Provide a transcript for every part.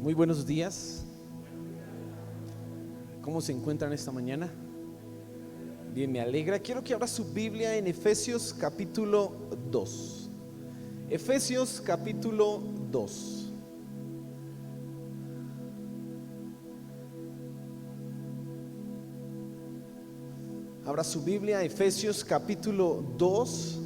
Muy buenos días. ¿Cómo se encuentran esta mañana? Bien, me alegra. Quiero que abra su Biblia en Efesios capítulo 2. Efesios capítulo 2. Abra su Biblia, Efesios capítulo 2.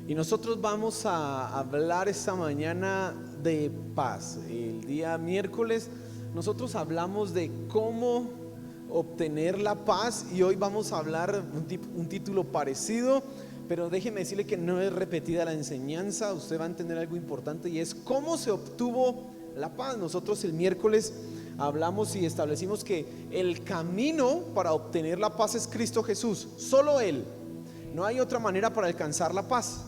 Y nosotros vamos a hablar esta mañana de paz. El día miércoles nosotros hablamos de cómo obtener la paz y hoy vamos a hablar un título parecido, pero déjeme decirle que no es repetida la enseñanza. Usted va a entender algo importante y es cómo se obtuvo la paz. Nosotros el miércoles hablamos y establecimos que el camino para obtener la paz es Cristo Jesús, solo Él. No hay otra manera para alcanzar la paz.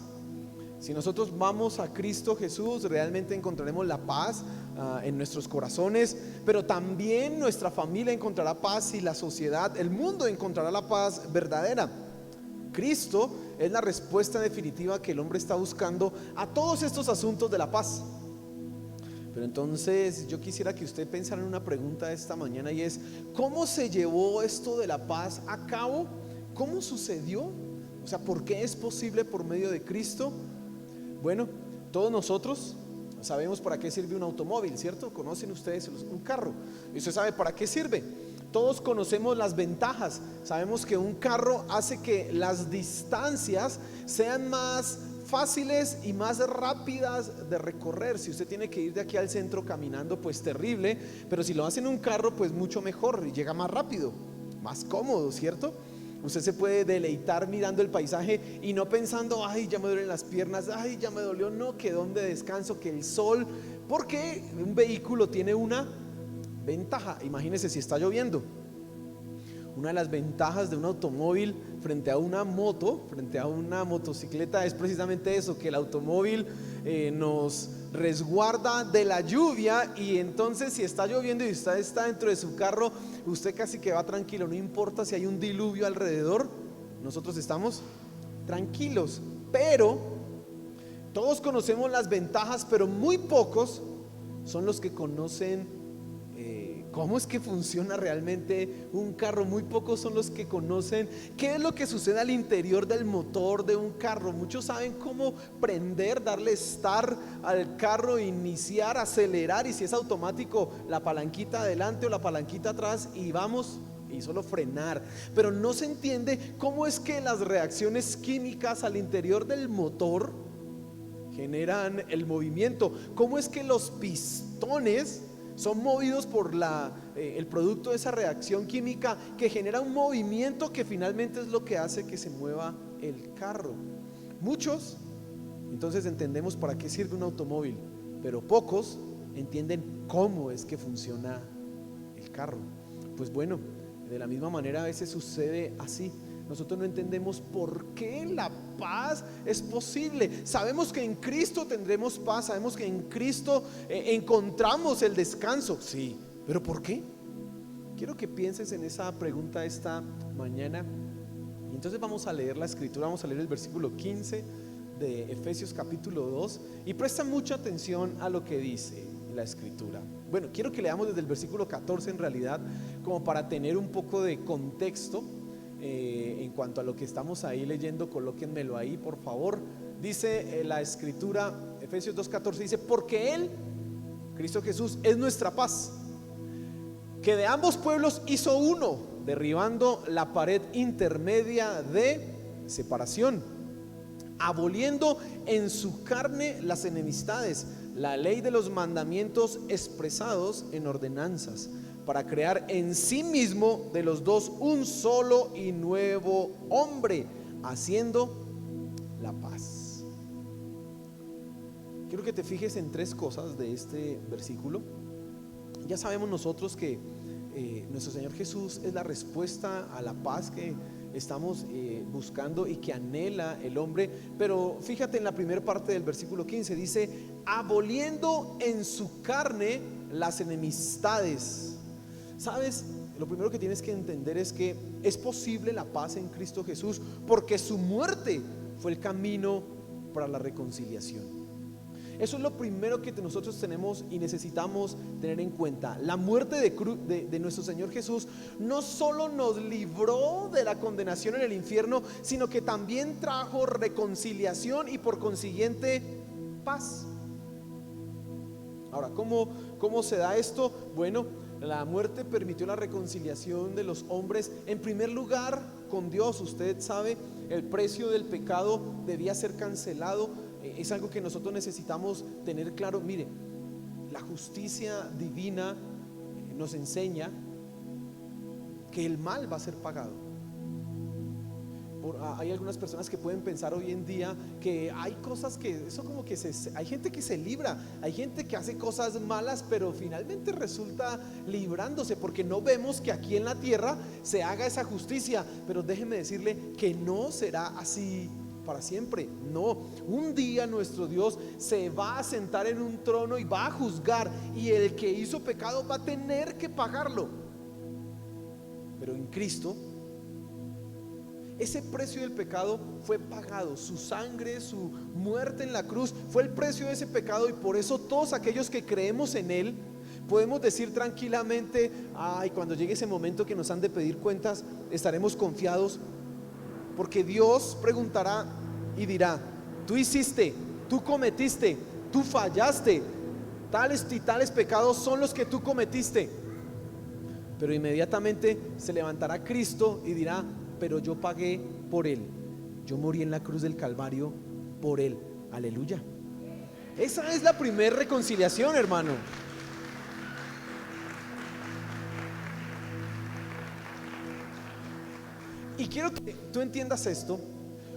Si nosotros vamos a Cristo Jesús, realmente encontraremos la paz en nuestros corazones, pero también nuestra familia encontrará paz y la sociedad, el mundo encontrará la paz verdadera. Cristo es la respuesta definitiva que el hombre está buscando a todos estos asuntos de la paz. Pero entonces yo quisiera que usted pensara en una pregunta esta mañana y es: ¿cómo se llevó esto de la paz a cabo? ¿Cómo sucedió? O sea, ¿por qué es posible por medio de Cristo? Bueno, todos nosotros sabemos para qué sirve un automóvil, ¿cierto? Conocen ustedes un carro y usted sabe para qué sirve. Todos conocemos las ventajas. Sabemos que un carro hace que las distancias sean más fáciles y más rápidas de recorrer. Si usted tiene que ir de aquí al centro caminando, pues terrible, pero si lo hace en un carro, pues mucho mejor y llega más rápido, más cómodo, ¿cierto? Usted se puede deleitar mirando el paisaje y no pensando: ay, ya me duelen las piernas, ay, ya me dolió. No, que dónde descanso, que el sol. Porque un vehículo tiene una ventaja. Imagínese si está lloviendo. Una de las ventajas de un automóvil frente a una moto, frente a una motocicleta, es precisamente eso, que el automóvil nos resguarda de la lluvia. Y entonces si está lloviendo y usted está dentro de su carro, usted casi que va tranquilo. No importa si hay un diluvio alrededor, nosotros estamos tranquilos. Pero todos conocemos las ventajas, pero muy pocos son los que conocen cómo es que funciona realmente un carro. Muy pocos son los que conocen qué es lo que sucede al interior del motor de un carro. Muchos saben cómo prender, darle start al carro, iniciar, acelerar, y si es automático, la palanquita adelante o la palanquita atrás y vamos, y solo frenar. Pero no se entiende cómo es que las reacciones químicas al interior del motor generan el movimiento. Cómo es que los pistones son movidos por el producto de esa reacción química que genera un movimiento que finalmente es lo que hace que se mueva el carro. Muchos entonces entendemos para qué sirve un automóvil, pero pocos entienden cómo es que funciona el carro. Pues bueno, de la misma manera a veces sucede así. Nosotros no entendemos por qué la paz es posible. Sabemos que en Cristo tendremos paz, sabemos que en Cristo encontramos el descanso, sí, pero ¿por qué? Quiero que pienses en esa pregunta esta mañana. Y entonces vamos a leer la escritura, vamos a leer el versículo 15 de Efesios capítulo 2 y presta mucha atención a lo que dice la escritura. Bueno, quiero que leamos desde el versículo 14 en realidad, como para tener un poco de contexto. En cuanto a lo que estamos ahí leyendo, colóquenmelo ahí por favor. Dice la escritura, Efesios 2:14, dice: porque Él, Cristo Jesús, es nuestra paz, que de ambos pueblos hizo uno, derribando la pared intermedia de separación, aboliendo en su carne las enemistades, la ley de los mandamientos expresados en ordenanzas, para crear en sí mismo de los dos un solo y nuevo hombre, haciendo la paz. Quiero que te fijes en tres cosas de este versículo. Ya sabemos nosotros que nuestro Señor Jesús es la respuesta a la paz que estamos buscando y que anhela el hombre. Pero fíjate en la primera parte del versículo 15, dice: aboliendo en su carne las enemistades. ¿Sabes? Lo primero que tienes que entender es que es posible la paz en Cristo Jesús porque su muerte fue el camino para la reconciliación. Eso es lo primero que nosotros tenemos y necesitamos tener en cuenta. La muerte de nuestro Señor Jesús no solo nos libró de la condenación en el infierno, sino que también trajo reconciliación y por consiguiente paz. Ahora, ¿cómo se da esto? Bueno, la muerte permitió la reconciliación de los hombres, en primer lugar con Dios. Usted sabe, el precio del pecado debía ser cancelado. Es algo que nosotros necesitamos tener claro. Mire, la justicia divina nos enseña que el mal va a ser pagado. Hay algunas personas que pueden pensar hoy en día que hay cosas que eso como que hay gente que se libra, hay gente que hace cosas malas, pero finalmente resulta librándose, porque no vemos que aquí en la tierra se haga esa justicia. Pero déjeme decirle que no será así para siempre. No, un día nuestro Dios se va a sentar en un trono y va a juzgar, y el que hizo pecado va a tener que pagarlo. Pero en Cristo ese precio del pecado fue pagado. Su sangre, su muerte en la cruz fue el precio de ese pecado, y por eso todos aquellos que creemos en Él podemos decir tranquilamente: ay, cuando llegue ese momento que nos han de pedir cuentas, estaremos confiados, porque Dios preguntará y dirá: tú hiciste, tú cometiste, tú fallaste, tales y tales pecados son los que tú cometiste. Pero inmediatamente se levantará Cristo y dirá: pero yo pagué por Él, yo morí en la cruz del Calvario por Él. Aleluya. Esa es la primera reconciliación, hermano. Y quiero que tú entiendas esto,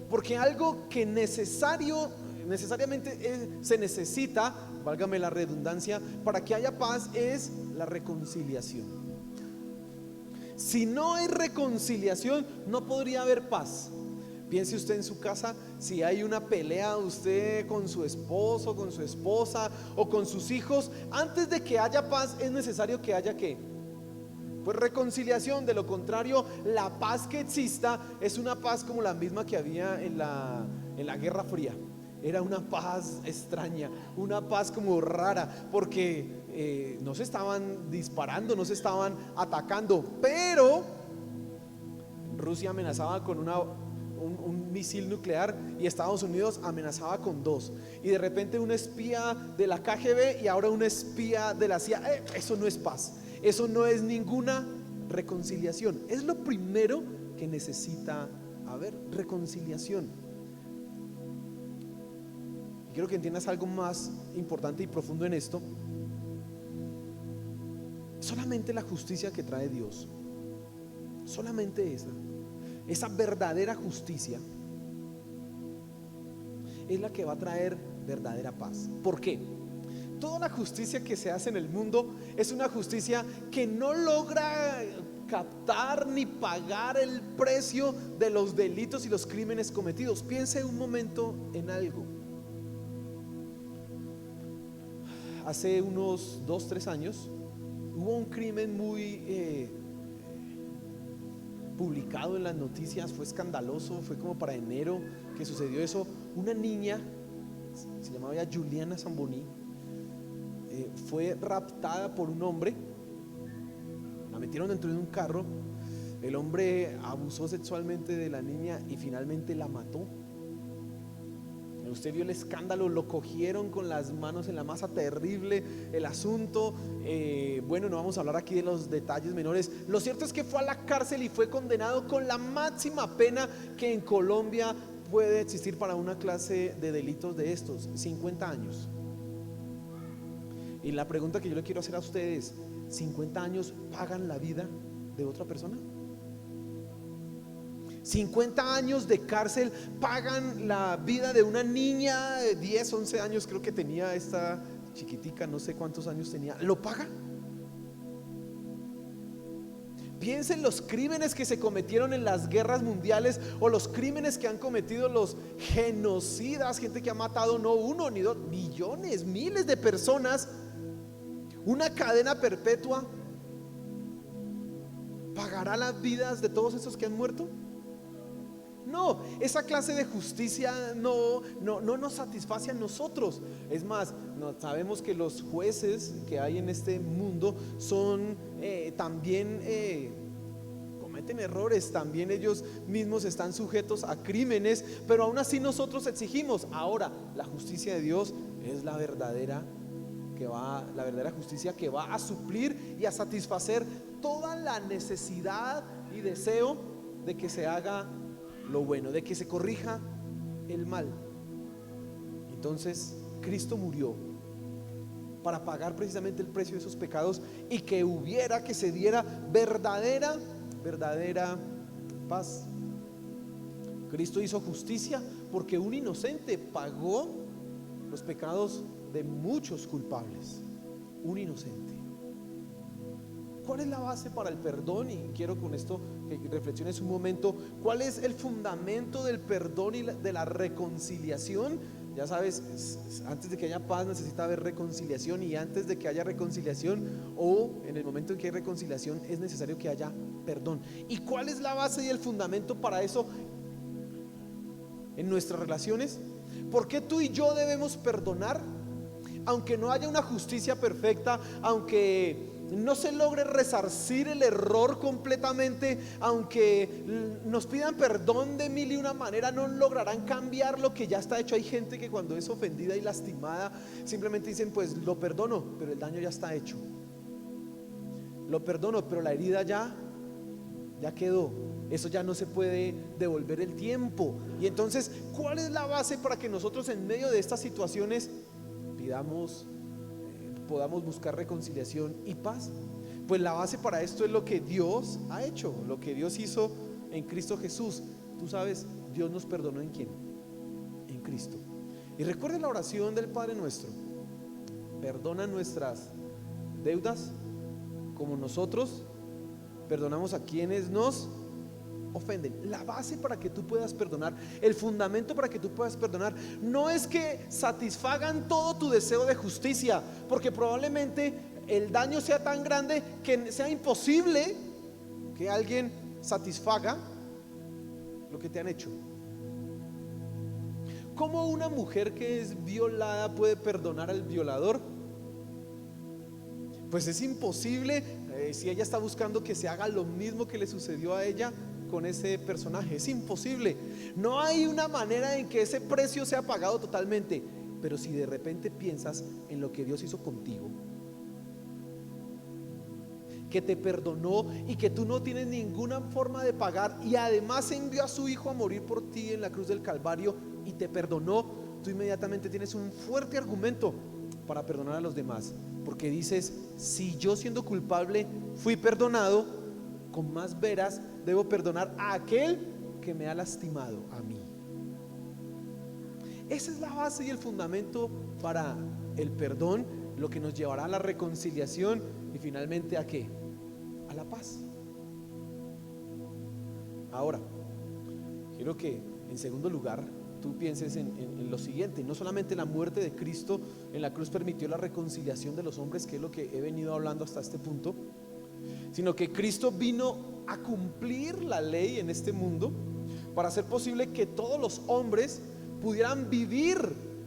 porque algo que necesariamente se necesita, válgame la redundancia, para que haya paz, es la reconciliación. Si no hay reconciliación, no podría haber paz. Piense usted en su casa, si hay una pelea usted con su esposo, con su esposa o con sus hijos, antes de que haya paz es necesario que haya ¿qué? Pues reconciliación. De lo contrario, la paz que exista es una paz como la misma que había en la Guerra Fría. Era una paz extraña, una paz como rara, porque no se estaban disparando, no se estaban atacando, pero Rusia amenazaba con un misil nuclear y Estados Unidos amenazaba con 2, y de repente un espía de la KGB y ahora un espía de la CIA. Eso no es paz, eso no es ninguna reconciliación. Es lo primero que necesita haber: reconciliación. Quiero que entiendas algo más importante y profundo en esto. Solamente la justicia que trae Dios, solamente esa verdadera justicia es la que va a traer verdadera paz. ¿Por qué? Toda la justicia que se hace en el mundo es una justicia que no logra captar ni pagar el precio de los delitos y los crímenes cometidos. Piense un momento en algo. Hace unos 2-3 años hubo un crimen muy publicado en las noticias, fue escandaloso, fue como para enero que sucedió eso. Una niña, se llamaba ya Juliana Zamboni, fue raptada por un hombre, la metieron dentro de un carro, el hombre abusó sexualmente de la niña y finalmente la mató. Usted vio el escándalo, lo cogieron con las manos en la masa, terrible el asunto. Bueno, no vamos a hablar aquí de los detalles menores. Lo cierto es que fue a la cárcel y fue condenado con la máxima pena que en Colombia puede existir para una clase de delitos de estos: 50 años. Y la pregunta que yo le quiero hacer a ustedes: ¿50 años pagan la vida de otra persona? 50 años de cárcel pagan la vida de una niña de 10, 11 años, creo que tenía esta chiquitica, no sé cuántos años tenía. ¿Lo paga? Piensen los crímenes que se cometieron en las guerras mundiales, o los crímenes que han cometido los genocidas, gente que ha matado no uno ni dos, millones, miles de personas. Una cadena perpetua ¿pagará las vidas de todos esos que han muerto? No, esa clase de justicia no nos satisface a nosotros. Es más, sabemos que los jueces que hay en este mundo son también cometen errores, también ellos mismos están sujetos a crímenes, pero aún así nosotros exigimos. Ahora, la justicia de Dios es la verdadera justicia que va a suplir y a satisfacer toda la necesidad y deseo de que se haga lo bueno, de que se corrija el mal. Entonces Cristo murió para pagar precisamente el precio de esos pecados y que se diera verdadera paz. Cristo hizo justicia porque un inocente pagó los pecados de muchos culpables. Un inocente. ¿Cuál es la base para el perdón? Y quiero con esto que reflexiones un momento. ¿Cuál es el fundamento del perdón y de la reconciliación? Ya sabes, antes de que haya paz necesita haber reconciliación, y antes de que haya reconciliación, o en el momento en que hay reconciliación, es necesario que haya perdón. ¿Y cuál es la base y el fundamento para eso en nuestras relaciones? ¿Por qué tú y yo debemos perdonar? Aunque no haya una justicia perfecta, aunque no se logre resarcir el error completamente, aunque nos pidan perdón de mil y una manera, no lograrán cambiar lo que ya está hecho. Hay gente que cuando es ofendida y lastimada simplemente dicen: pues lo perdono, pero el daño ya está hecho. Lo perdono, pero la herida ya quedó. Eso ya no se puede devolver el tiempo. Y entonces, ¿cuál es la base para que nosotros en medio de estas situaciones podamos buscar reconciliación y paz? Pues la base para esto es lo que Dios ha hecho, lo que Dios hizo en Cristo Jesús. Tú sabes, Dios nos perdonó ¿en quién? En Cristo. Y recuerda la oración del Padre nuestro: perdona nuestras deudas como nosotros perdonamos a quienes nos ofenden. La base para que tú puedas perdonar, el fundamento para que tú puedas perdonar, no es que satisfagan todo tu deseo de justicia, porque probablemente el daño sea tan grande que sea imposible que alguien satisfaga lo que te han hecho. ¿Cómo una mujer que es violada puede perdonar al violador? Pues es imposible. Si ella está buscando que se haga lo mismo que le sucedió a ella con ese personaje, es imposible. No hay una manera en que ese precio sea pagado totalmente. Pero si de repente piensas en lo que Dios hizo contigo, que te perdonó y que tú no tienes ninguna forma de pagar, y además envió a su hijo a morir por ti en la cruz del Calvario y te perdonó, tú inmediatamente tienes un fuerte argumento para perdonar a los demás, porque dices: si yo siendo culpable fui perdonado, con más veras debo perdonar a aquel que me ha lastimado a mí. Esa es la base y el fundamento para el perdón, lo que nos llevará a la reconciliación y finalmente ¿a qué? A la paz. Ahora, quiero que en segundo lugar tú pienses en lo siguiente: no solamente la muerte de Cristo en la cruz permitió la reconciliación de los hombres, que es lo que he venido hablando hasta este punto, sino que Cristo vino a cumplir la ley en este mundo para hacer posible que todos los hombres pudieran vivir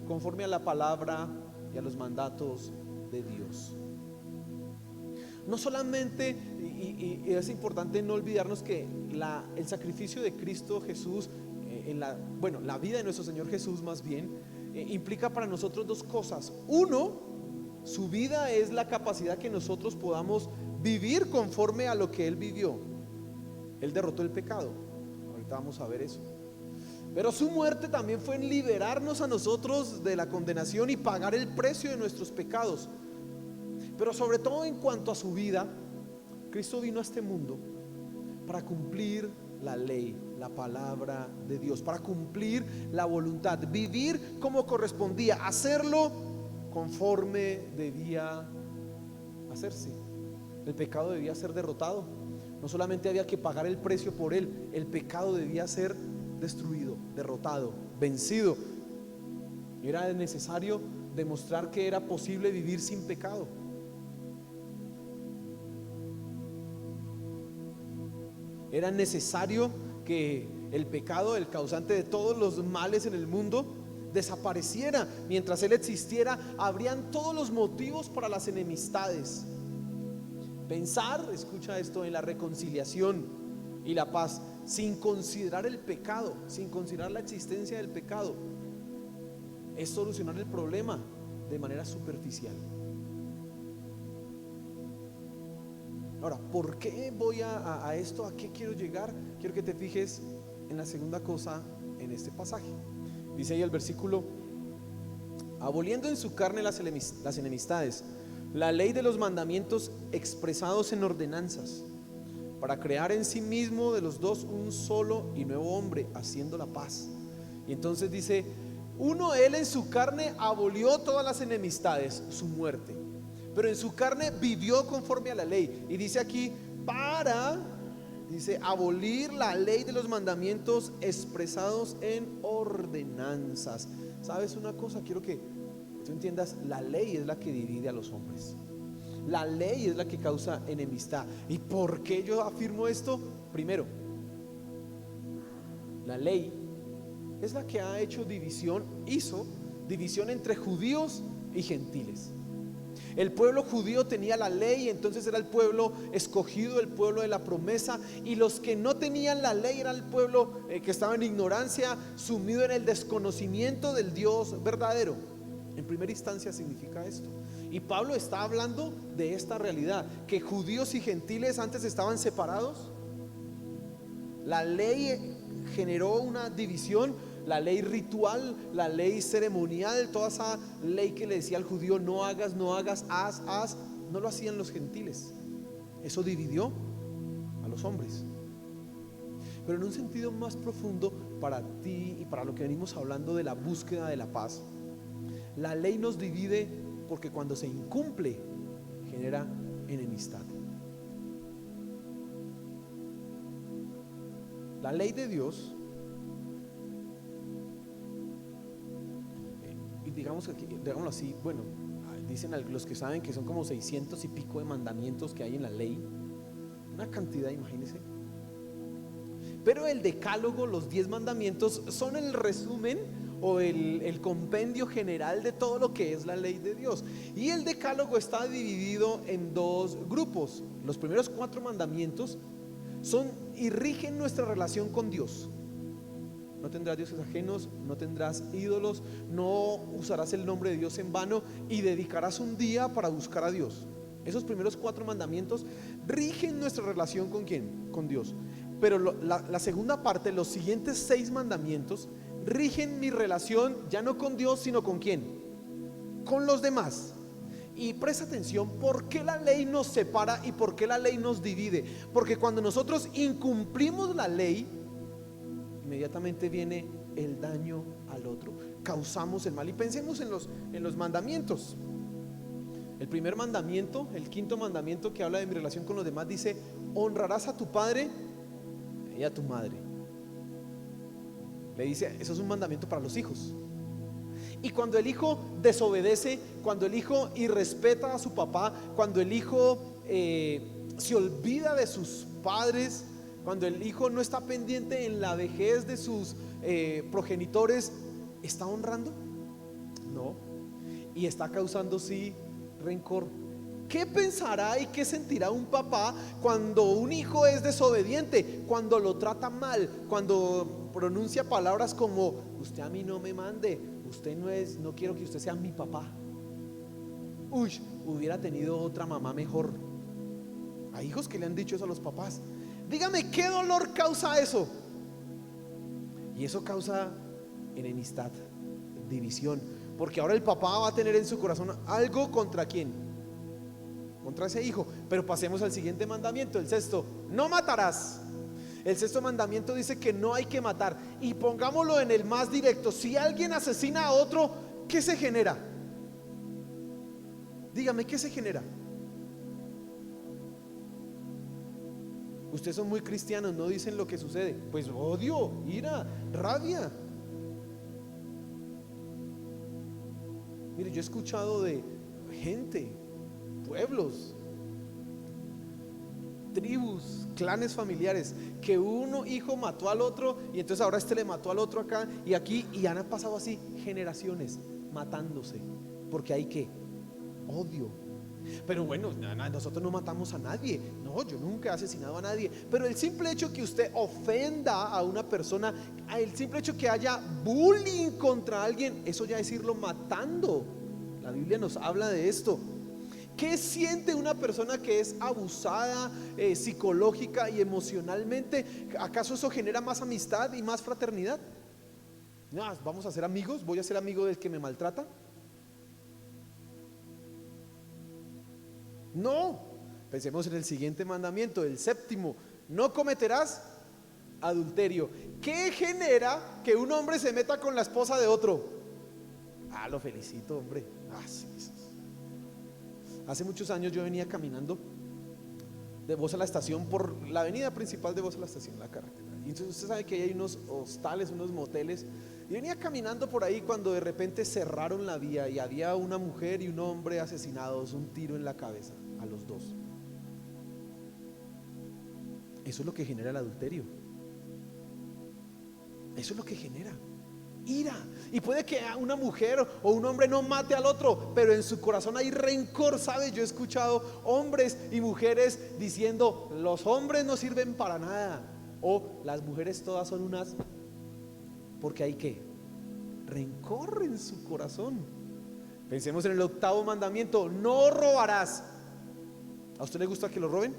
conforme a la palabra y a los mandatos de Dios. No solamente, y es importante no olvidarnos que el sacrificio de Cristo Jesús, la vida de nuestro Señor Jesús más bien, implica para nosotros dos cosas. Uno, su vida es la capacidad que nosotros podamos vivir conforme a lo que Él vivió. Él derrotó el pecado, ahorita vamos a ver eso. Pero su muerte también fue en liberarnos a nosotros de la condenación y pagar el precio de nuestros pecados. Pero sobre todo en cuanto a su vida, Cristo vino a este mundo para cumplir la ley, la palabra de Dios, para cumplir la voluntad, vivir como correspondía, hacerlo conforme debía hacerse. El pecado debía ser derrotado. No solamente había que pagar el precio por él, el pecado debía ser destruido, derrotado, vencido. Era necesario demostrar que era posible vivir sin pecado. Era necesario que el pecado, el causante de todos los males en el mundo, desapareciera. Mientras Él existiera, habrían todos los motivos para las enemistades. Pensar, escucha esto, en la reconciliación y la paz sin considerar el pecado, sin considerar la existencia del pecado, es solucionar el problema de manera superficial. Ahora, ¿por qué voy a esto? ¿A qué quiero llegar? Quiero que te fijes en la segunda cosa en este pasaje. Dice ahí el versículo: aboliendo en su carne las enemistades, la ley de los mandamientos expresados en ordenanzas, para crear en sí mismo de los dos un solo y nuevo hombre, haciendo la paz. Y entonces dice: él en su carne abolió todas las enemistades, su muerte, pero en su carne vivió conforme a la ley. Y dice aquí, dice, abolir la ley de los mandamientos expresados en ordenanzas. ¿Sabes una cosa? Quiero que tú entiendas, la ley es la que divide a los hombres. La ley es la que causa enemistad. ¿Y por qué yo afirmo esto? Primero, la ley es la que ha hecho hizo división entre judíos y gentiles. El pueblo judío tenía la ley, entonces era el pueblo escogido, el pueblo de la promesa, y los que no tenían la ley era el pueblo que estaba en ignorancia, sumido en el desconocimiento del Dios verdadero. En primera instancia significa esto. Y Pablo está hablando de esta realidad, que judíos y gentiles antes estaban separados. La ley generó una división, la ley ritual, la ley ceremonial, toda esa ley que le decía al judío: no hagas, no hagas, haz, no lo hacían los gentiles. Eso dividió a los hombres. Pero en un sentido más profundo, para ti y para lo que venimos hablando de la búsqueda de la paz, la ley nos divide porque cuando se incumple genera enemistad. La ley de Dios, y digámoslo así, bueno, dicen los que saben que son como 600 y pico de mandamientos que hay en la ley, una cantidad, imagínense. Pero el decálogo, los 10 mandamientos, son el resumen o el compendio general de todo lo que es la ley de Dios. Y el decálogo está dividido en dos grupos. Los primeros 4 mandamientos son y rigen nuestra relación con Dios. No tendrás dioses ajenos, no tendrás ídolos, no usarás el nombre de Dios en vano, y dedicarás un día para buscar a Dios. Esos primeros 4 mandamientos rigen nuestra relación ¿con quién? Con Dios. Pero la segunda parte, los siguientes 6 mandamientos, rigen mi relación ya no con Dios, sino ¿con quién? Con los demás. Y presta atención, ¿por qué la ley nos separa y por qué la ley nos divide? Porque cuando nosotros incumplimos la ley, inmediatamente viene el daño al otro, causamos el mal. Y pensemos en los mandamientos. El primer mandamiento, el 5.º mandamiento, que habla de mi relación con los demás, dice: honrarás a tu padre y a tu madre. Le dice, eso es un mandamiento para los hijos. Y cuando el hijo desobedece, cuando el hijo irrespeta a su papá, cuando el hijo se olvida de sus padres, cuando el hijo no está pendiente en la vejez de sus progenitores, ¿está honrando? No. Y está causando sí rencor. ¿Qué pensará y qué sentirá un papá cuando un hijo es desobediente? Cuando lo trata mal, cuando pronuncia palabras como: usted a mí no me mande, usted no quiero que usted sea mi papá. Uy, hubiera tenido otra mamá mejor. Hay hijos que le han dicho eso a los papás. Dígame, ¿qué dolor causa eso? Y eso causa enemistad, división, porque ahora el papá va a tener en su corazón algo contra quién, contra ese hijo. Pero pasemos al siguiente mandamiento, el 6.º: no matarás. El 6.º mandamiento dice que no hay que matar. Y pongámoslo en el más directo: si alguien asesina a otro, ¿qué se genera? Dígame, ¿qué se genera? Ustedes son muy cristianos, no dicen lo que sucede. Pues odio, ira, rabia. Mire, yo he escuchado de gente, pueblos, tribus tribus, clanes familiares, que uno hijo mató al otro y entonces ahora este le mató al otro acá y aquí, y han pasado así generaciones matándose, porque hay que odio. Pero bueno, nosotros no matamos a nadie, no, yo nunca he asesinado a nadie, pero el simple hecho que usted ofenda a una persona, el simple hecho que haya bullying contra alguien, eso ya es irlo matando. La Biblia nos habla de esto. ¿Qué siente una persona que es abusada psicológica y emocionalmente? ¿Acaso eso genera más amistad y más fraternidad? No, vamos a ser amigos, voy a ser amigo del que me maltrata. No, pensemos en el siguiente mandamiento, el séptimo: no cometerás adulterio. ¿Qué genera que un hombre se meta con la esposa de otro? Lo felicito, hombre. Sí. Hace muchos años yo venía caminando de Voz a la Estación por la avenida principal de Voz a la Estación, la carretera. Y entonces usted sabe que ahí hay unos hostales, unos moteles. Y venía caminando por ahí cuando de repente cerraron la vía y había una mujer y un hombre asesinados, un tiro en la cabeza a los dos. Eso es lo que genera el adulterio. Eso es lo que genera ira. Y puede que una mujer o un hombre no mate al otro, pero en su corazón hay rencor, ¿sabe? Yo he escuchado hombres y mujeres diciendo: los hombres no sirven para nada, o las mujeres todas son unas, porque hay que rencor en su corazón. Pensemos en el octavo mandamiento: no robarás. ¿A usted le gusta que lo roben?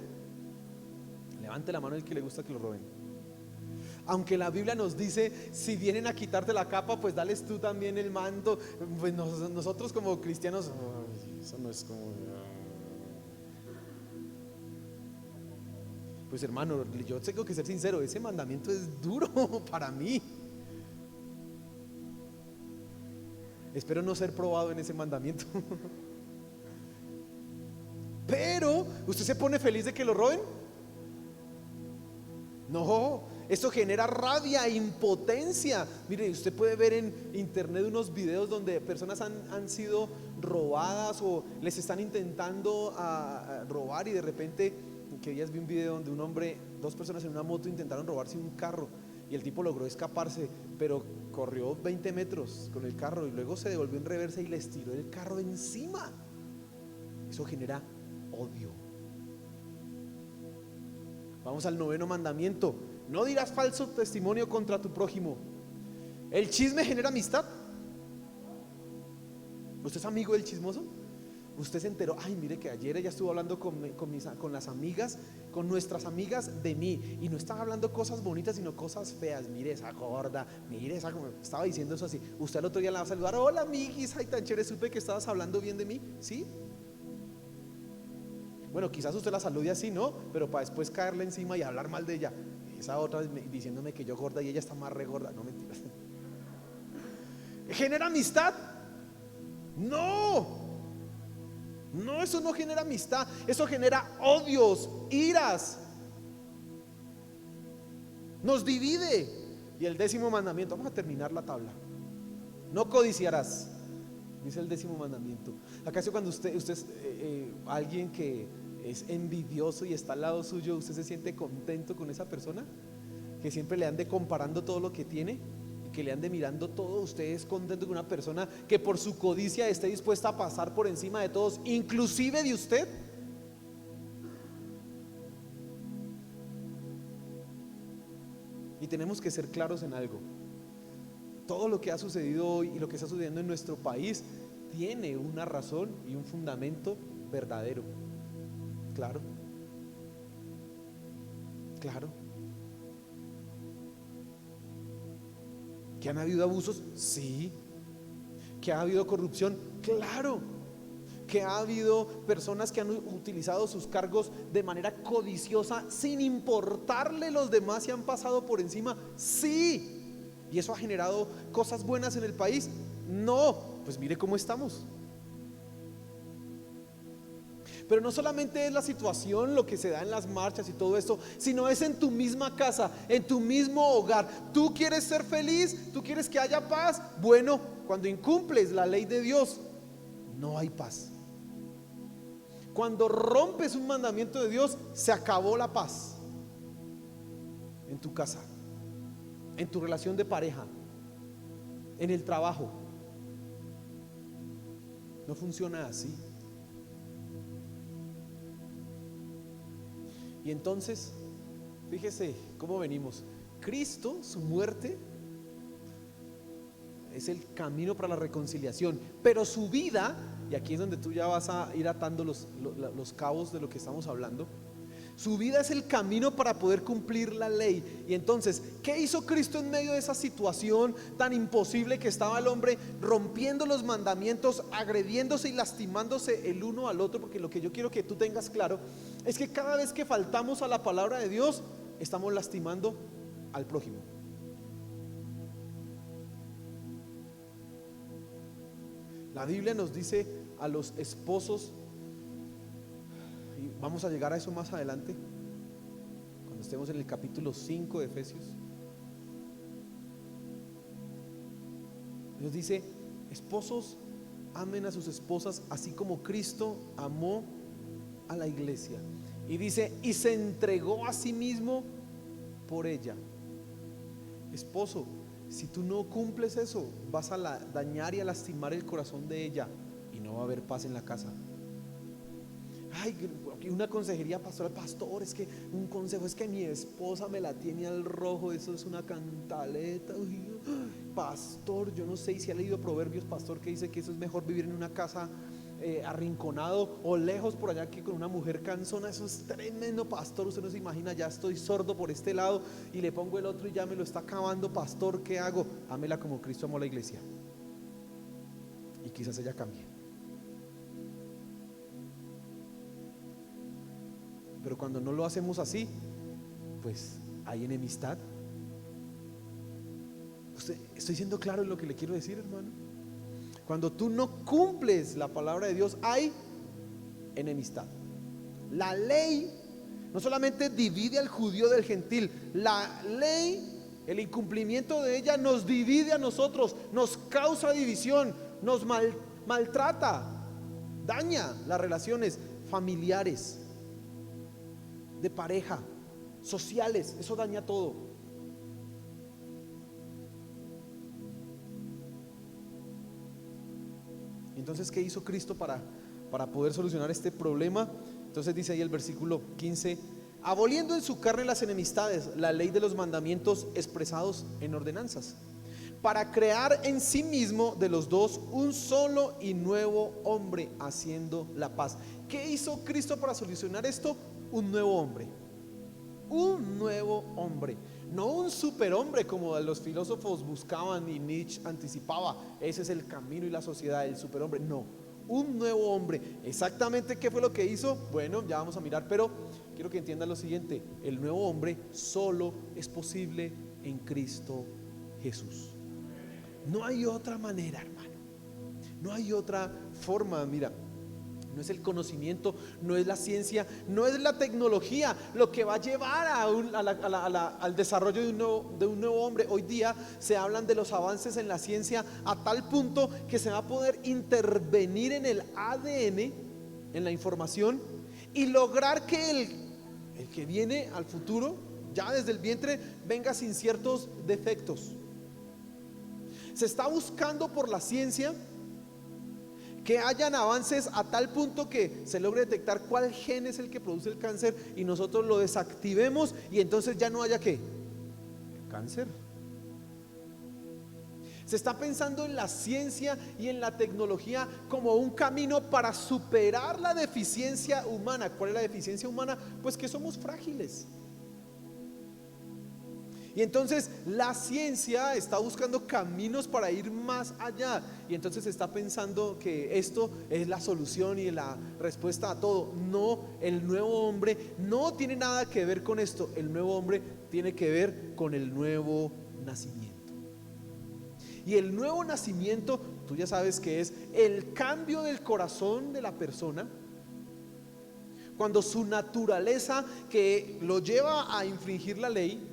Levante la mano el que le gusta que lo roben. Aunque la Biblia nos dice: si vienen a quitarte la capa, pues dales tú también el manto. Pues nosotros como cristianos, eso no es como... Pues hermano, yo tengo que ser sincero, ese mandamiento es duro para mí. Espero no ser probado en ese mandamiento. Pero, ¿usted se pone feliz de que lo roben? No, esto genera rabia e impotencia. Mire, usted puede ver en internet unos videos donde personas han sido robadas o les están intentando a robar, y de repente, que días vi un video donde un hombre, dos personas en una moto intentaron robarse un carro y el tipo logró escaparse, pero corrió 20 metros con el carro y luego se devolvió en reversa y les tiró el carro encima. Eso genera odio. Vamos al noveno mandamiento: no dirás falso testimonio contra tu prójimo. ¿El chisme genera amistad? ¿Usted es amigo del chismoso? Usted se enteró: ay, mire que ayer ella estuvo hablando con las amigas, con nuestras amigas de mí, y no estaba hablando cosas bonitas sino cosas feas. Mire esa gorda, mire esa, como estaba diciendo eso así. Usted al otro día la va a saludar: hola amiguis, ay tan chévere, supe que estabas hablando bien de mí. ¿Sí? Bueno, quizás usted la salude así, ¿no? Pero para después caerle encima y hablar mal de ella. Esa otra diciéndome que yo gorda y ella está más re gorda. No, mentiras. ¿Genera amistad? No, eso no genera amistad. Eso genera odios, iras, nos divide. Y el décimo mandamiento, vamos a terminar la tabla: no codiciarás. Dice el décimo mandamiento. ¿Acaso cuando usted es alguien que es envidioso y está al lado suyo, usted se siente contento con esa persona? Que siempre le ande comparando todo lo que tiene y que le ande mirando todo. ¿Usted es contento con una persona que por su codicia esté dispuesta a pasar por encima de todos, inclusive de usted? Y tenemos que ser claros en algo: todo lo que ha sucedido hoy y lo que está sucediendo en nuestro país tiene una razón y un fundamento verdadero. Claro. ¿Que han habido abusos? Sí. ¿Que ha habido corrupción? Claro. ¿Que ha habido personas que han utilizado sus cargos de manera codiciosa sin importarle los demás y han pasado por encima? Sí. ¿Y eso ha generado cosas buenas en el país? No, pues mire cómo estamos. Pero no solamente es la situación, lo que se da en las marchas y todo esto, sino es en tu misma casa, en tu mismo hogar. ¿Tú quieres ser feliz? ¿Tú quieres que haya paz? Bueno, cuando incumples la ley de Dios, no hay paz. Cuando rompes un mandamiento de Dios, se acabó la paz en tu casa, en tu relación de pareja, en el trabajo. No funciona así. Y entonces, fíjese cómo venimos. Cristo, su muerte, es el camino para la reconciliación, pero su vida, y aquí es donde tú ya vas a ir atando los cabos de lo que estamos hablando, su vida es el camino para poder cumplir la ley. Y entonces, ¿qué hizo Cristo en medio de esa situación tan imposible que estaba el hombre rompiendo los mandamientos, agrediéndose y lastimándose el uno al otro? Porque lo que yo quiero que tú tengas claro es que cada vez que faltamos a la palabra de Dios, estamos lastimando al prójimo. La Biblia nos dice a los esposos, y vamos a llegar a eso más adelante, cuando estemos en el capítulo 5 de Efesios. Nos dice: esposos, amen a sus esposas así como Cristo amó a la iglesia. Y dice: y se entregó a sí mismo por ella. Esposo, si tú no cumples eso, vas a dañar y a lastimar el corazón de ella, y no va a haber paz en la casa. Ay, una consejería pastoral: pastor, es que un consejo, es que mi esposa me la tiene al rojo, eso es una cantaleta. Uy, pastor, yo no sé si ha leído Proverbios, pastor, que dice que eso es mejor vivir en una casa arrinconado o lejos por allá que con una mujer cansona. Eso es tremendo, pastor. Usted no se imagina, ya estoy sordo por este lado y le pongo el otro y ya me lo está acabando, pastor, ¿qué hago? Ámela como Cristo amó a la iglesia, y quizás ella cambie. Pero cuando no lo hacemos así, pues hay enemistad. ¿Estoy siendo claro en lo que le quiero decir, hermano? Cuando tú no cumples la palabra de Dios, hay enemistad. La ley no solamente divide al judío del gentil, la ley, el incumplimiento de ella nos divide a nosotros, nos causa división, nos maltrata, daña las relaciones familiares, de pareja, sociales. Eso daña todo. Entonces, ¿qué hizo Cristo para poder solucionar este problema? Entonces dice ahí el versículo 15: aboliendo en su carne las enemistades, la ley de los mandamientos expresados en ordenanzas, para crear en sí mismo de los dos un solo y nuevo hombre, haciendo la paz. ¿Qué hizo Cristo para solucionar esto? Un nuevo hombre. Un nuevo hombre, no un superhombre como los filósofos buscaban y Nietzsche anticipaba. Ese es el camino y la sociedad, el superhombre. No, un nuevo hombre. Exactamente qué fue lo que hizo, bueno, ya vamos a mirar, pero quiero que entiendan lo siguiente: el nuevo hombre solo es posible en Cristo Jesús. No hay otra manera, hermano. No hay otra forma. Mira, no es el conocimiento, no es la ciencia, no es la tecnología lo que va a llevar al desarrollo de un nuevo hombre. Hoy día se hablan de los avances en la ciencia a tal punto que se va a poder intervenir en el ADN, en la información, y lograr que el que viene al futuro, ya desde el vientre, venga sin ciertos defectos. Se está buscando por la ciencia que hayan avances a tal punto que se logre detectar cuál gen es el que produce el cáncer y nosotros lo desactivemos, y entonces ya no haya ¿qué? Cáncer. Se está pensando en la ciencia y en la tecnología como un camino para superar la deficiencia humana. ¿Cuál es la deficiencia humana? Pues que somos frágiles. Y entonces la ciencia está buscando caminos para ir más allá, y entonces se está pensando que esto es la solución y la respuesta a todo. No, el nuevo hombre no tiene nada que ver con esto. El nuevo hombre tiene que ver con el nuevo nacimiento. Y el nuevo nacimiento, tú ya sabes que es el cambio del corazón de la persona, cuando su naturaleza que lo lleva a infringir la ley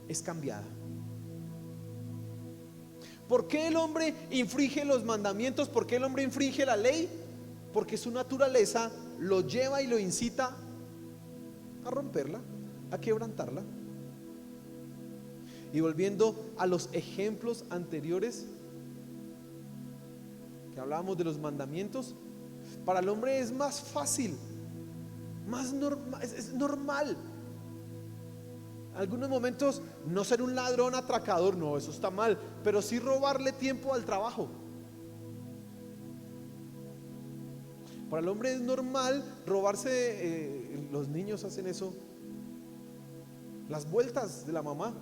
es cambiada. ¿Por qué el hombre infringe los mandamientos? ¿Por qué el hombre infringe la ley? Porque su naturaleza lo lleva y lo incita a romperla, a quebrantarla. Y volviendo a los ejemplos anteriores que hablábamos de los mandamientos, para el hombre es más fácil, más normal, es normal. En algunos momentos no ser un ladrón atracador, no, eso está mal, pero sí robarle tiempo al trabajo. Para el hombre es normal robarse, los niños hacen eso, las vueltas de la mamá,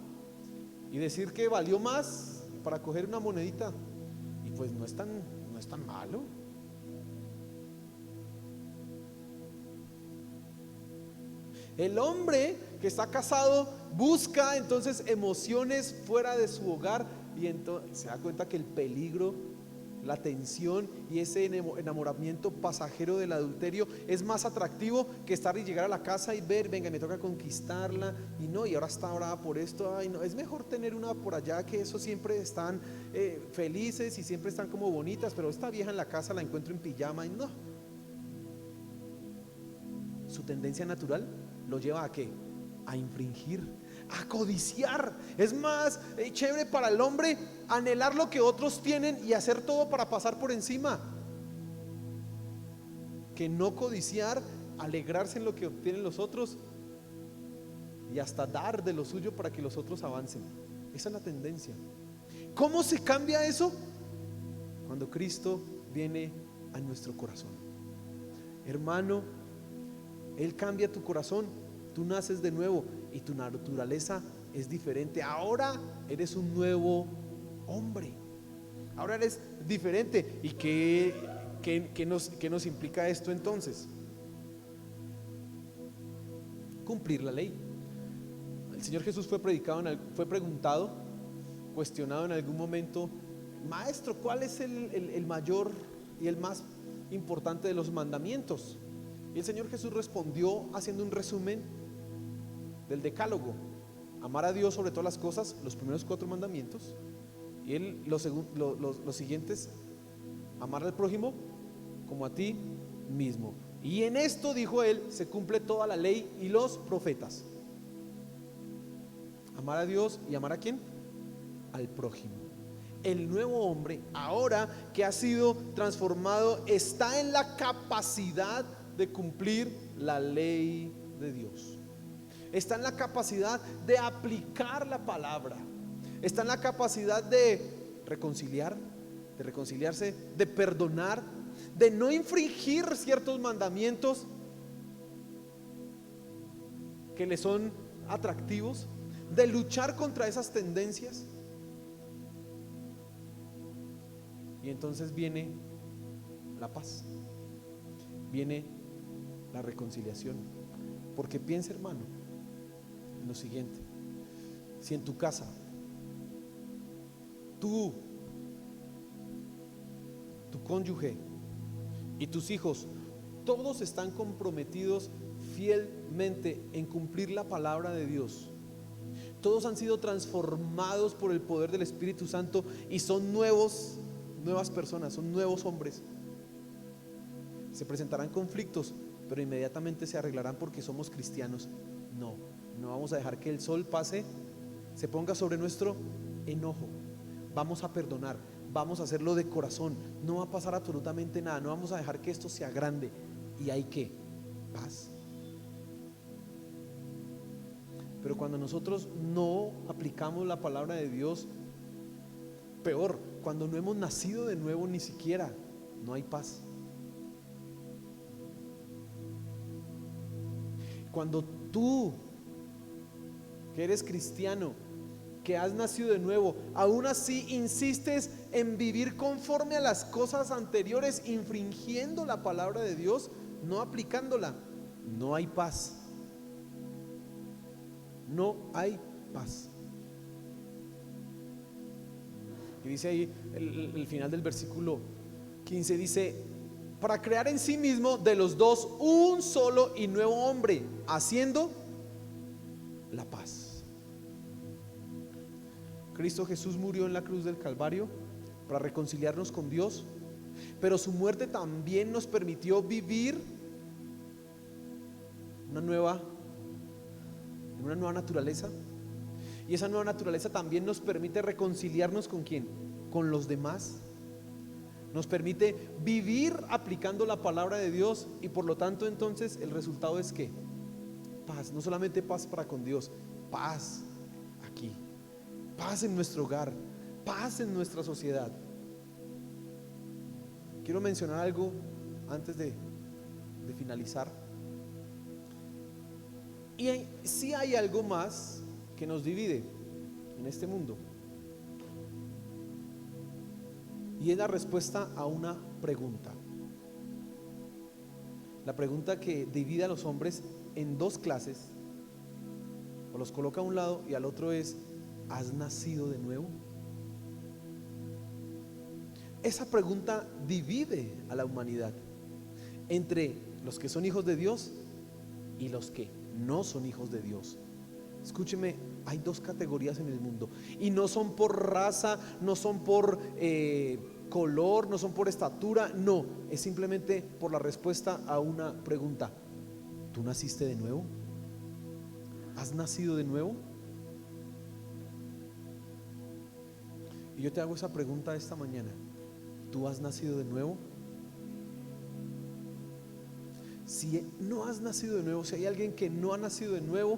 y decir que valió más para coger una monedita, y pues no es tan malo. El hombre que está casado busca entonces emociones fuera de su hogar, y entonces se da cuenta que el peligro, la tensión y ese enamoramiento pasajero del adulterio es más atractivo que estar y llegar a la casa y ver, venga, me toca conquistarla, y no, y ahora está brava por esto, ay no, es mejor tener una por allá, que eso siempre están felices y siempre están como bonitas, pero esta vieja en la casa la encuentro en pijama, y no. Su tendencia natural lo lleva a ¿qué? A infringir, a codiciar. Es más chévere para el hombre anhelar lo que otros tienen y hacer todo para pasar por encima, que no codiciar, alegrarse en lo que obtienen los otros y hasta dar de lo suyo para que los otros avancen. Esa es la tendencia. ¿Cómo se cambia eso? Cuando Cristo viene a nuestro corazón. Hermano, Él cambia tu corazón, tú naces de nuevo y tu naturaleza es diferente. Ahora eres un nuevo hombre, ahora eres diferente. ¿Y qué nos implica esto entonces? Cumplir la ley. El Señor Jesús fue preguntado, cuestionado en algún momento: Maestro, ¿cuál es el mayor y el más importante de los mandamientos? Y el Señor Jesús respondió haciendo un resumen del decálogo: amar a Dios sobre todas las cosas, los primeros 4 mandamientos, y los siguientes: amar al prójimo como a ti mismo. Y en esto, dijo él, se cumple toda la ley y los profetas. Amar a Dios y amar ¿a quién? Al prójimo. El nuevo hombre, ahora que ha sido transformado, está en la capacidad de cumplir la ley de Dios. Está en la capacidad de aplicar la palabra. Está en la capacidad de reconciliar, de reconciliarse, de perdonar, de no infringir ciertos mandamientos que le son atractivos, de luchar contra esas tendencias. Y entonces viene la paz, viene la reconciliación. Porque piensa, hermano, en lo siguiente: si en tu casa tú, tu cónyuge y tus hijos, todos están comprometidos fielmente en cumplir la palabra de Dios, todos han sido transformados por el poder del Espíritu Santo y son nuevas personas, son nuevos hombres, se presentarán conflictos, pero inmediatamente se arreglarán porque somos cristianos. No vamos a dejar que el sol se ponga sobre nuestro enojo. Vamos a perdonar, vamos a hacerlo de corazón. No va a pasar absolutamente nada, no vamos a dejar que esto se agrande. Y hay que paz. Pero cuando nosotros no aplicamos la palabra de Dios, peor, cuando no hemos nacido de nuevo, ni siquiera, no hay paz. Cuando tú, que eres cristiano, que has nacido de nuevo, aún así insistes en vivir conforme a las cosas anteriores, infringiendo la palabra de Dios, no aplicándola, no hay paz. No hay paz. Y dice ahí el final del versículo 15, dice: para crear en sí mismo de los dos un solo y nuevo hombre, haciendo la paz. Cristo Jesús murió en la cruz del Calvario para reconciliarnos con Dios, pero su muerte también nos permitió vivir una nueva, una nueva naturaleza. Y esa nueva naturaleza también nos permite reconciliarnos ¿con quién? Con los demás. Nos permite vivir aplicando la palabra de Dios, y por lo tanto entonces el resultado es ¿qué? Paz. No solamente paz para con Dios, paz aquí, paz en nuestro hogar, paz en nuestra sociedad. Quiero mencionar algo antes de finalizar. Y sí hay algo más que nos divide en este mundo, y es la respuesta a una pregunta. La pregunta que divide a los hombres en dos clases, o los coloca a un lado y al otro, es: ¿has nacido de nuevo? Esa pregunta divide a la humanidad entre los que son hijos de Dios y los que no son hijos de Dios. Escúcheme, hay dos categorías en el mundo, y no son por raza, no son por color, no son por estatura, no, es simplemente por la respuesta a una pregunta: ¿tú naciste de nuevo? ¿Has nacido de nuevo? Y yo te hago esa pregunta esta mañana: ¿tú has nacido de nuevo? Si no has nacido de nuevo, si hay alguien que no ha nacido de nuevo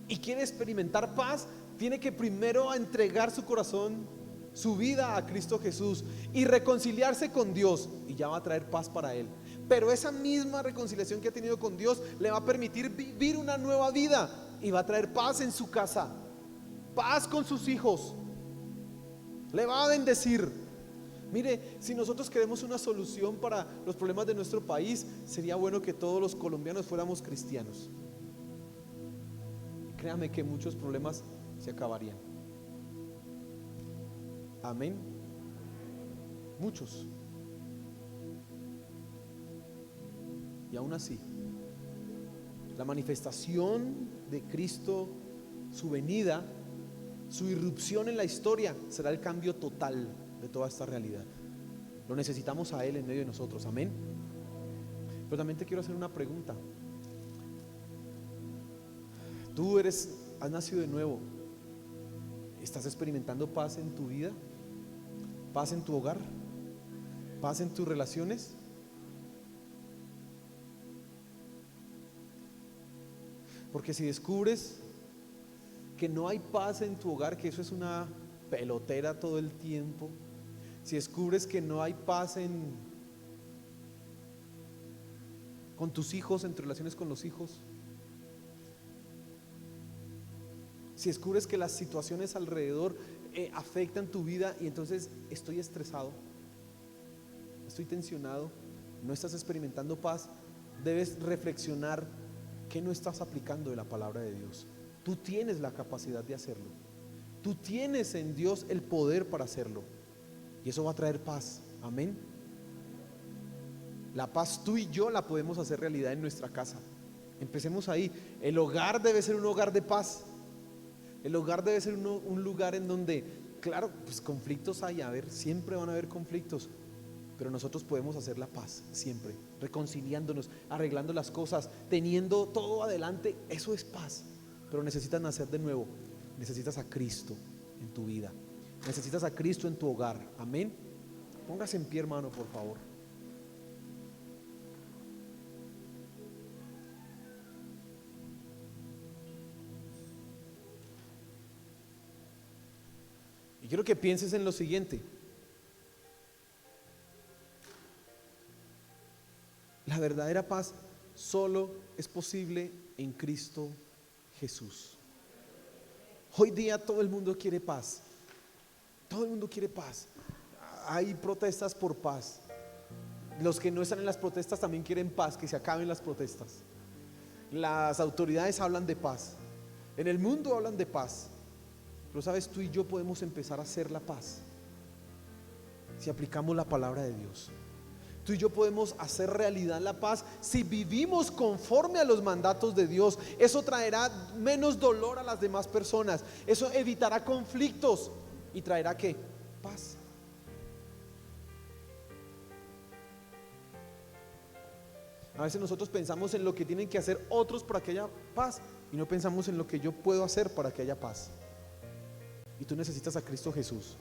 y quiere experimentar paz, tiene que primero entregar su corazón, su vida a Cristo Jesús y reconciliarse con Dios, y ya va a traer paz para él. Pero esa misma reconciliación que ha tenido con Dios le va a permitir vivir una nueva vida, y va a traer paz en su casa, paz con sus hijos, le va a bendecir. Mire, si nosotros queremos una solución para los problemas de nuestro país, sería bueno que todos los colombianos fuéramos cristianos. Créame que muchos problemas se acabarían. Amén. Muchos. Y aún así, la manifestación de Cristo, su venida, su irrupción en la historia, será el cambio total de toda esta realidad. Lo necesitamos a Él en medio de nosotros. Amén. Pero también te quiero hacer una pregunta. Tú has nacido de nuevo. ¿Estás experimentando paz en tu vida? ¿Paz en tu hogar? ¿Paz en tus relaciones? Porque si descubres que no hay paz en tu hogar, que eso es una pelotera todo el tiempo, si descubres que no hay paz con tus hijos, en tus relaciones con los hijos, si descubres que las situaciones alrededor afectan tu vida, y entonces estoy estresado, estoy tensionado, no estás experimentando paz, debes reflexionar que no estás aplicando de la palabra de Dios. Tú tienes la capacidad de hacerlo, tú tienes en Dios el poder para hacerlo, y eso va a traer paz. Amén. La paz tú y yo la podemos hacer realidad en nuestra casa. Empecemos ahí. El hogar debe ser un hogar de paz. El hogar debe ser un lugar en donde, claro, pues conflictos hay, siempre van a haber conflictos, pero nosotros podemos hacer la paz siempre, reconciliándonos, arreglando las cosas, teniendo todo adelante. Eso es paz. Pero necesitas nacer de nuevo. Necesitas a Cristo en tu vida, necesitas a Cristo en tu hogar. Amén. Póngase en pie, hermano, por favor. Y quiero que pienses en lo siguiente: la verdadera paz solo es posible en Cristo Jesús. Hoy día todo el mundo quiere paz. Todo el mundo quiere paz. Hay protestas por paz. Los que no están en las protestas también quieren paz, que se acaben las protestas. Las autoridades hablan de paz. En el mundo hablan de paz. Pero sabes, tú y yo podemos empezar a hacer la paz si aplicamos la palabra de Dios. Tú y yo podemos hacer realidad la paz si vivimos conforme a los mandatos de Dios. Eso traerá menos dolor a las demás personas. Eso evitará conflictos y traerá ¿qué? Paz. A veces nosotros pensamos en lo que tienen que hacer otros para que haya paz y no pensamos en lo que yo puedo hacer para que haya paz. Y tú necesitas a Cristo Jesús.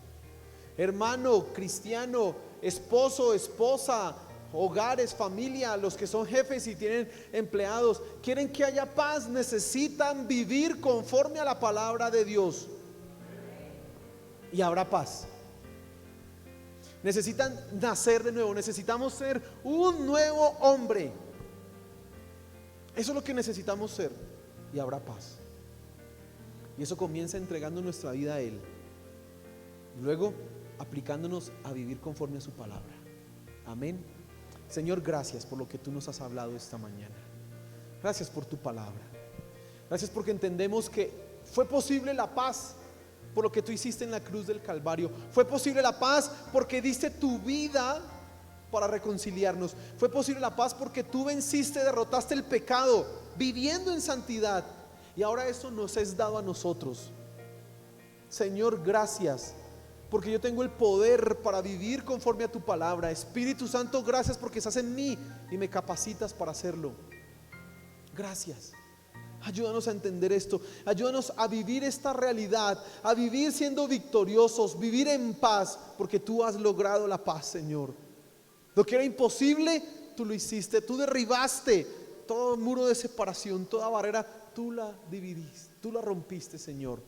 Hermano, cristiano, esposo, esposa, hogares, familia, los que son jefes y tienen empleados, quieren que haya paz, necesitan vivir conforme a la palabra de Dios. Y habrá paz. Necesitan nacer de nuevo, necesitamos ser un nuevo hombre. Eso es lo que necesitamos ser. Y habrá paz. Y eso comienza entregando nuestra vida a Él. Luego aplicándonos a vivir conforme a su palabra. Amén. Señor, gracias por lo que tú nos has hablado esta mañana. Gracias por tu palabra. Gracias porque entendemos que fue posible la paz por lo que tú hiciste en la cruz del Calvario. Fue posible la paz porque diste tu vida para reconciliarnos. Fue posible la paz porque tú venciste, derrotaste el pecado, viviendo en santidad. Y ahora eso nos es dado a nosotros. Señor, gracias porque yo tengo el poder para vivir conforme a tu palabra. Espíritu Santo, gracias porque estás en mí y me capacitas para hacerlo. Gracias. Ayúdanos a entender esto. Ayúdanos a vivir esta realidad, a vivir siendo victoriosos, vivir en paz, porque tú has logrado la paz, Señor. Lo que era imposible, tú lo hiciste. Tú derribaste todo muro de separación, toda barrera, tú la dividiste, tú la rompiste, Señor.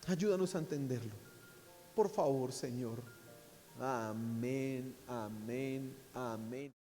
Ayúdanos a entenderlo. Por favor, Señor. Amén, amén, amén.